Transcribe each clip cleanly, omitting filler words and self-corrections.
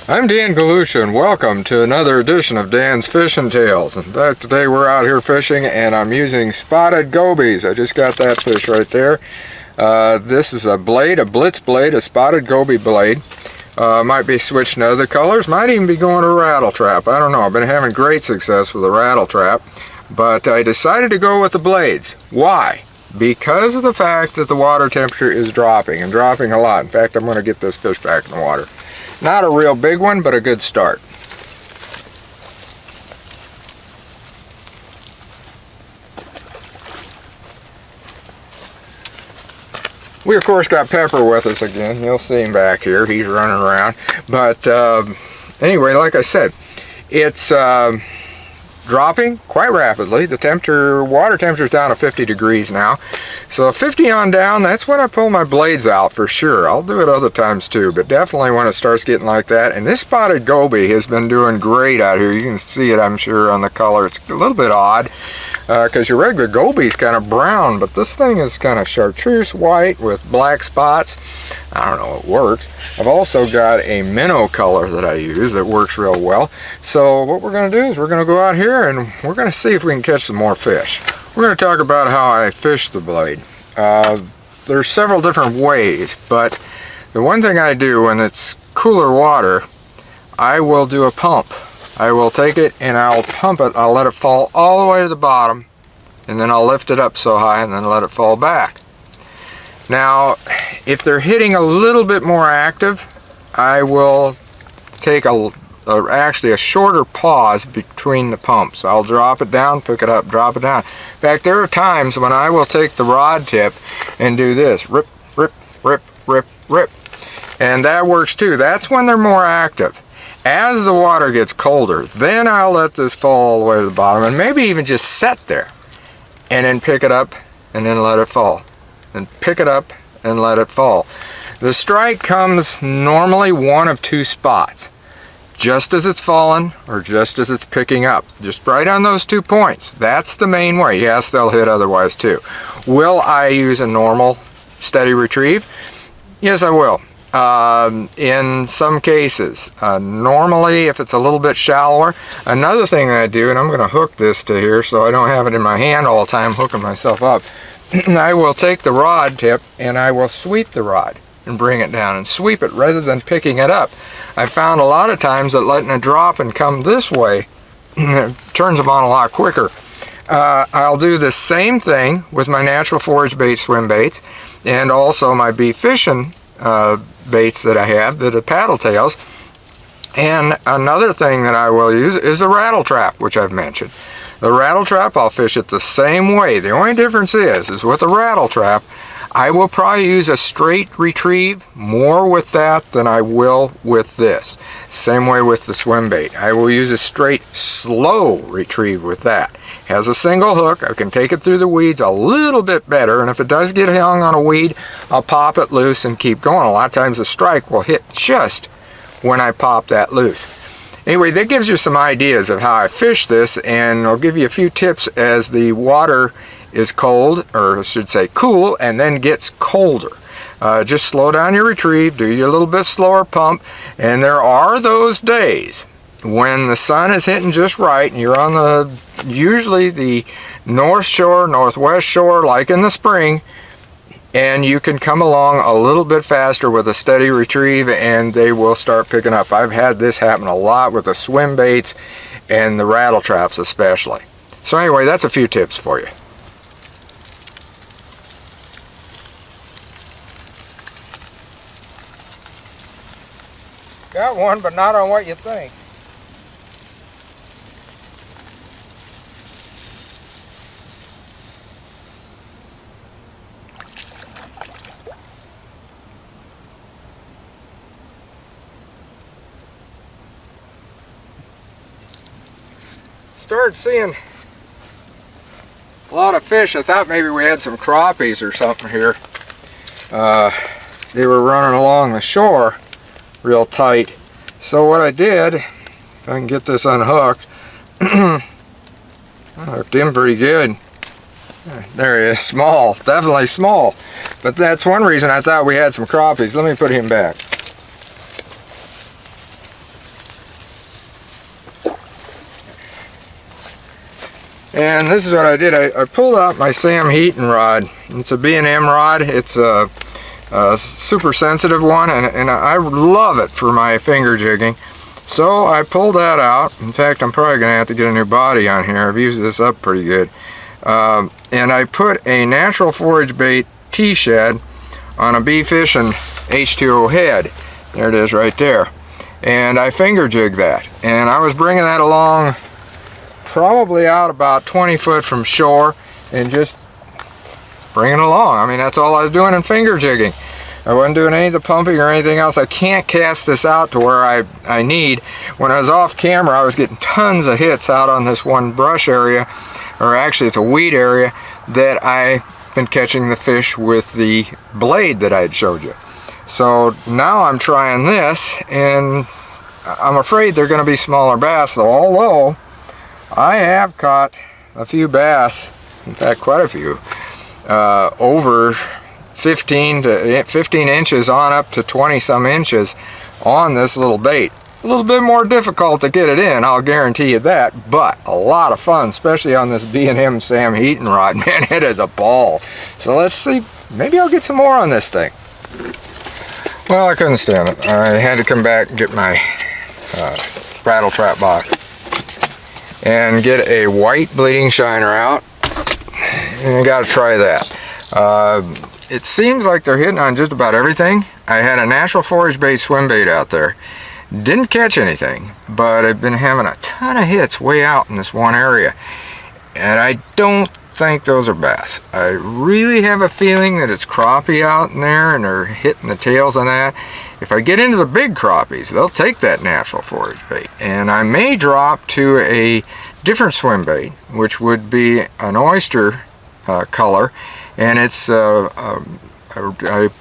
I'm Dan Galusha, and welcome to another edition of Dan's Fishing Tales. In fact, today we're out here fishing and I'm using spotted gobies. I just got that fish right there. This is a blade, a Blitz blade, a spotted goby blade. Might be switching to other colors, might even be going to a rattle trap. I don't know. I've been having great success with a rattle trap, but I decided to go with the blades. Why? Because of the fact that the water temperature is dropping, and dropping a lot. In fact, I'm going to get this fish back in the water. Not a real big one, but a good start. We of course got Pepper with us again. You'll see him back here. He's running around. But anyway, like I said, it's dropping quite rapidly. The water temperature is down to 50 degrees now. So 50 on down, that's when I pull my blades out for sure. I'll do it other times too, but definitely when it starts getting like that. And this spotted goby has been doing great out here. You can see it, I'm sure, on the color. It's a little bit odd because your regular goby is kind of brown, but this thing is kind of chartreuse white with black spots. I don't know, it works. I've also got a minnow color that I use that works real well. So what we're going to do is we're going to go out here and we're going to see if we can catch some more fish. We're going to talk about how I fish the blade. There's several different ways, but the one thing I do when it's cooler water, I will do a pump. I will take it and I'll pump it. I'll let it fall all the way to the bottom, and then I'll lift it up so high and then let it fall back. Now, if they're hitting a little bit more active, I will take actually a shorter pause between the pumps. I'll drop it down, pick it up, drop it down. In fact, there are times when I will take the rod tip and do this, rip, rip, rip, rip, rip. And that works too. That's when they're more active. As the water gets colder, then I'll let this fall all the way to the bottom and maybe even just set there and then pick it up and then let it fall. And pick it up and let it fall. The strike comes normally one of two spots. Just as it's falling or just as it's picking up. Just right on those 2 points. That's the main way. Yes, they'll hit otherwise too. Will I use a normal steady retrieve? Yes, I will. In some cases. Normally, if it's a little bit shallower, another thing I do, and I'm going to hook this to here so I don't have it in my hand all the time hooking myself up, I will take the rod tip and I will sweep the rod and bring it down and sweep it rather than picking it up. I found a lot of times that letting it drop and come this way turns them on a lot quicker. I'll do the same thing with my natural forage bait swim baits and also my beef fishing baits that I have, that are paddle tails. And another thing that I will use is the rattle trap, which I've mentioned. The rattle trap, I'll fish it the same way. The only difference is with the rattle trap, I will probably use a straight retrieve more with that than I will with this. Same way with the swim bait. I will use a straight slow retrieve with that. Has a single hook. I can take it through the weeds a little bit better, and if it does get hung on a weed, I'll pop it loose and keep going. A lot of times the strike will hit just when I pop that loose. Anyway, that gives you some ideas of how I fish this, and I'll give you a few tips as the water is cold, or I should say cool, and then gets colder. Just slow down your retrieve, do your little bit slower pump, and there are those days when the sun is hitting just right and you're on usually the north shore, northwest shore, like in the spring, and you can come along a little bit faster with a steady retrieve and they will start picking up. I've had this happen a lot with the swim baits and the rattle traps especially. So anyway, that's a few tips for you. Got one, but not on what you think. Started seeing a lot of fish. I thought maybe we had some crappies or something here. They were running along the shore real tight. So what I did, if I can get this unhooked, I hooked him pretty good. There he is, small, definitely small. But that's one reason I thought we had some crappies. Let me put him back. And this is what I did. I pulled out my Sam Heaton rod. It's a B&M rod. It's a super sensitive one, and I love it for my finger jigging. So I pulled that out. In fact, I'm probably going to have to get a new body on here. I've used this up pretty good. And I put a natural forage bait T-Shad on a bee fishing H2O head. There it is right there. And I finger jigged that. And I was bringing that along probably out about 20 foot from shore and just bringing it along. I mean, that's all I was doing in finger jigging. I wasn't doing any of the pumping or anything else. I can't cast this out to where I need. When I was off camera, I was getting tons of hits out on this one brush area, or actually it's a weed area, that I've been catching the fish with the blade that I had showed you. So now I'm trying this, and I'm afraid they're going to be smaller bass, though, although I have caught a few bass, in fact quite a few, over 15 inches on up to 20 some inches on this little bait. A little bit more difficult to get it in, I'll guarantee you that, but a lot of fun, especially on this B&M Sam Heaton rod. Man, it is a ball. So let's see, maybe I'll get some more on this thing. Well, I couldn't stand it. I had to come back and get my rattle trap box and get a white bleeding shiner out, and I gotta try that. It seems like they're hitting on just about everything. I had a natural forage bait swim bait out there. Didn't catch anything, but I've been having a ton of hits way out in this one area, and I don't think those are bass. I really have a feeling that it's crappie out in there, and they're hitting the tails on that. If I get into the big crappies, they'll take that natural forage bait, and I may drop to a different swim bait, which would be an oyster color, and it's a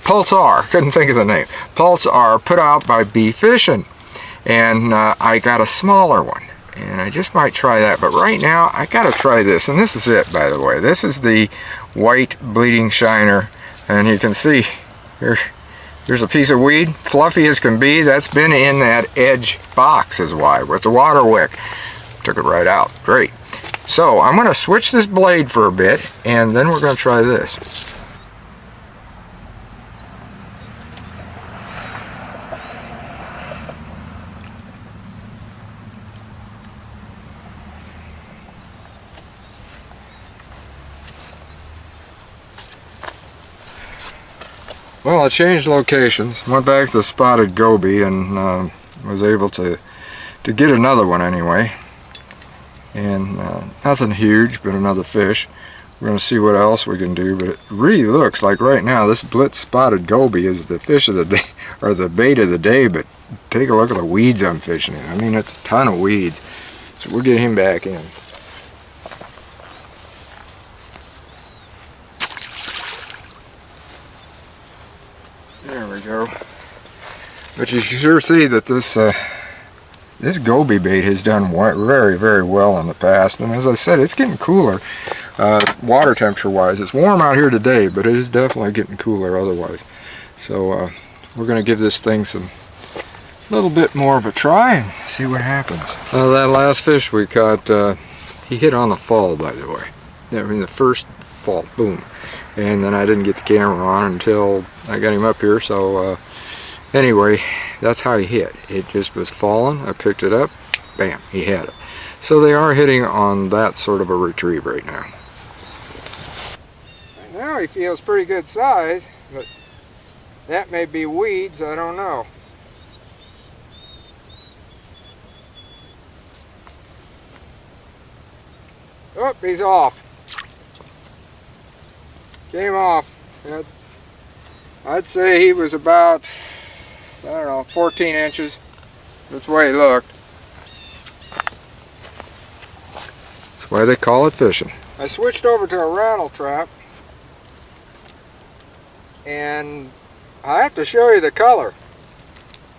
Pulse R, couldn't think of the name. Pulse R, put out by Bee Fishing, and I got a smaller one, and I just might try that. But right now I gotta try this, and this is it, by the way. This is the white bleeding shiner, and you can see here's a piece of weed, fluffy as can be. That's been in that edge box is why, with the water wick. Took it right out, great. So I'm gonna switch this blade for a bit, and then we're gonna try this. Well, I changed locations, went back to spotted goby, and was able to get another one anyway. And nothing huge, but another fish. We're going to see what else we can do, but it really looks like right now this Blitz spotted goby is the fish of the day, or the bait of the day, but take a look at the weeds I'm fishing in. I mean, it's a ton of weeds. So we'll get him back in. There we go. But you can sure see that this goby bait has done very, very well in the past. And as I said, it's getting cooler water temperature wise. It's warm out here today, but it is definitely getting cooler otherwise. So we're going to give this thing some little bit more of a try and see what happens. That last fish we caught, he hit on the fall, by the way. I mean, the first fall, boom. And then I didn't get the camera on until I got him up here. So anyway, that's how he hit. It just was falling. I picked it up, bam, he had it. So they are hitting on that sort of a retrieve right now. Right now he feels pretty good size, but that may be weeds, I don't know. Oh, he's off. Came off. I'd say he was about, I don't know, 14 inches. That's the way he looked. That's why they call it fishing. I switched over to a rattle trap, and I have to show you the color.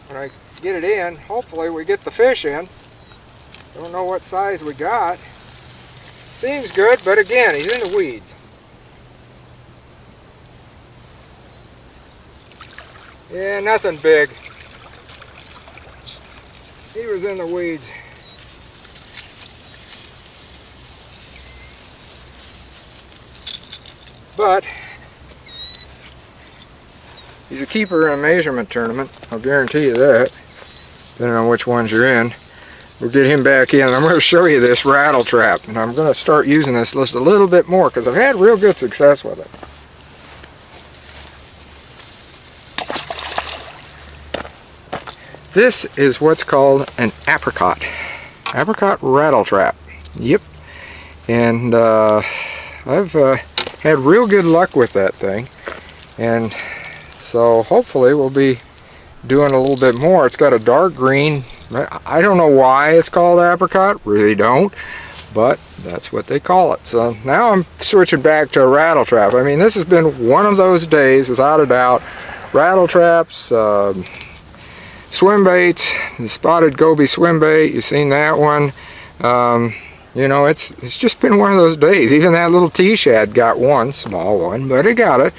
When I get it in, hopefully we get the fish in. Don't know what size we got. Seems good, but again, he's in the weeds. Yeah, nothing big. He was in the weeds. But he's a keeper in a measurement tournament, I'll guarantee you that, depending on which ones you're in. We'll get him back in. I'm going to show you this rattle trap, and I'm going to start using this just a little bit more because I've had real good success with it. This is what's called an apricot rattle trap. Yep. And I've had real good luck with that thing, and so hopefully we'll be doing a little bit more. It's got a dark green. I don't know why it's called apricot, really don't, but that's what they call it. So now I'm switching back to a rattle trap. I mean, this has been one of those days, without a doubt. Rattle traps, swim baits, the spotted goby swim bait, you've seen that one. You know, it's just been one of those days. Even that little T-Shad got one, small one, but it got it.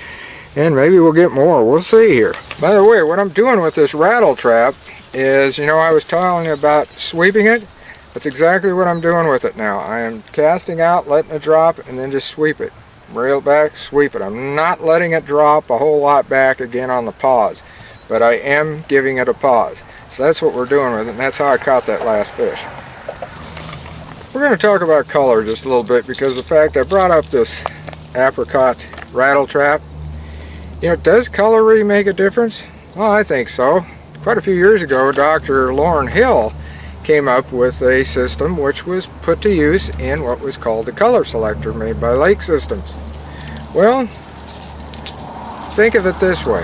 And maybe we'll get more, we'll see here. By the way, what I'm doing with this rattle trap is, you know, I was telling you about sweeping it. That's exactly what I'm doing with it now. I am casting out, letting it drop, and then just sweep it. Reel back, sweep it. I'm not letting it drop a whole lot back again on the pause, but I am giving it a pause. So that's what we're doing with it, and that's how I caught that last fish. We're going to talk about color just a little bit, because the fact I brought up this apricot rattle trap, you know, does color really make a difference? Well, I think so. Quite a few years ago, Dr. Lauren Hill came up with a system which was put to use in what was called a color selector made by Lake Systems. Well, think of it this way.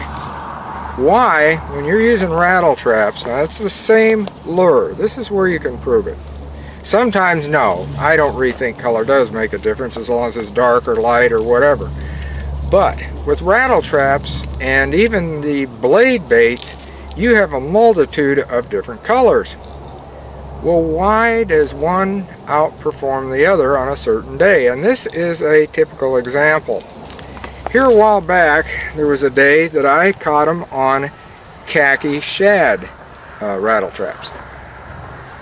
Why, when you're using rattle traps, now it's the same lure. This is where you can prove it. Sometimes, no, I don't really think color does make a difference as long as it's dark or light or whatever. But with rattle traps and even the blade baits, you have a multitude of different colors. Well, why does one outperform the other on a certain day? And this is a typical example. Here a while back, there was a day that I caught them on khaki shad rattle traps.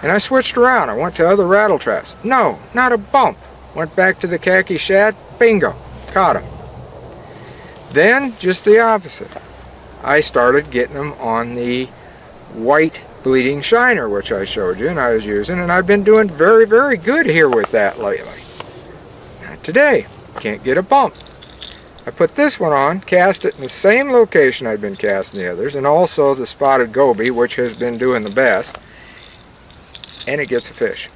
And I switched around. I went to other rattle traps. No, not a bump. Went back to the khaki shad, bingo, caught them. Then, just the opposite. I started getting them on the white bleeding shiner, which I showed you and I was using, and I've been doing very, very good here with that lately. Not today. Can't get a bump. I put this one on, cast it in the same location I've been casting the others, and also the spotted goby, which has been doing the best, and it gets a fish.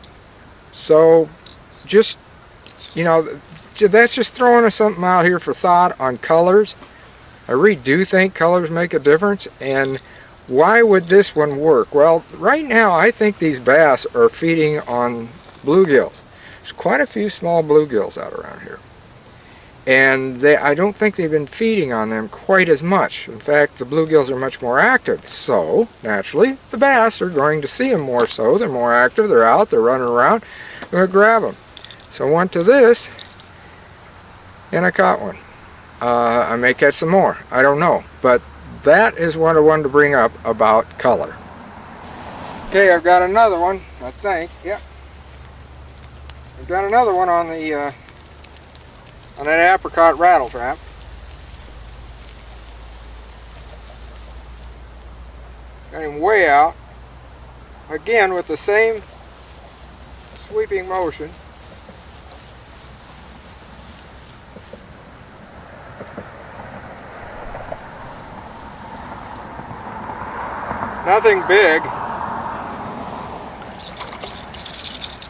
So, just, you know, that's just throwing us something out here for thought on colors. I really do think colors make a difference, and why would this one work? Well, right now I think these bass are feeding on bluegills. There's quite a few small bluegills out around here, and I don't think they've been feeding on them quite as much. In fact, the bluegills are much more active, so naturally the bass are going to see them more so. They're more active, they're out, they're running around, I'm going to grab them. So I went to this, and I caught one. I may catch some more, I don't know, but that is what I wanted to bring up about color. Okay, I've got another one, I think. Yep. I've got another one on the on that apricot rattle trap. Got him way out. Again with the same sweeping motion. Nothing big,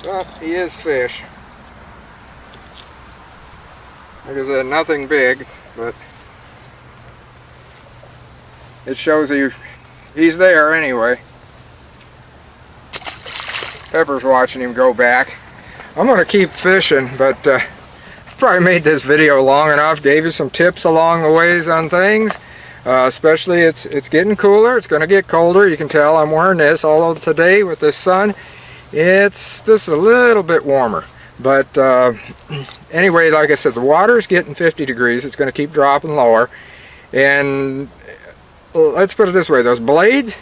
but he is fish. Like I said, nothing big, but it shows he's there anyway. Pepper's watching him go back. I'm going to keep fishing, but I've probably made this video long enough, gave you some tips along the ways on things. Especially it's getting cooler, it's going to get colder. You can tell I'm wearing this, although today with the sun it's just a little bit warmer. But anyway, like I said, the water's getting 50 degrees. It's going to keep dropping lower. And let's put it this way, those blades,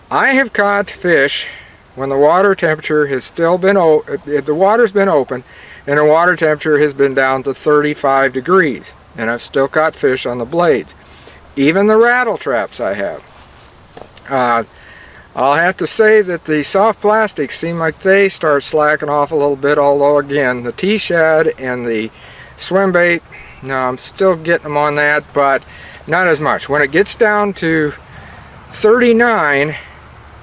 I have caught fish when the water temperature has still been the water's been open and the water temperature has been down to 35 degrees. and I've still caught fish on the blades. Even the rattle traps I have. I'll have to say that the soft plastics seem like they start slacking off a little bit, although again, the T-Shad and the swim bait, no, I'm still getting them on that, but not as much. When it gets down to 39,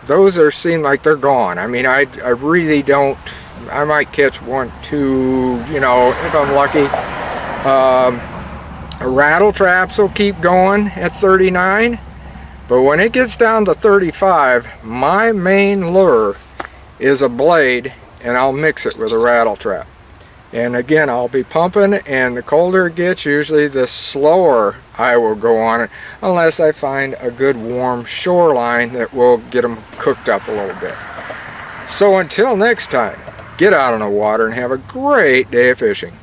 those seem like they're gone. I mean, I really don't, I might catch 1, 2, you know, if I'm lucky. Rattle traps will keep going at 39, but when it gets down to 35, my main lure is a blade, and I'll mix it with a rattle trap. And again, I'll be pumping, and the colder it gets, usually the slower I will go on it, unless I find a good warm shoreline that will get them cooked up a little bit. So until next time, get out on the water and have a great day of fishing.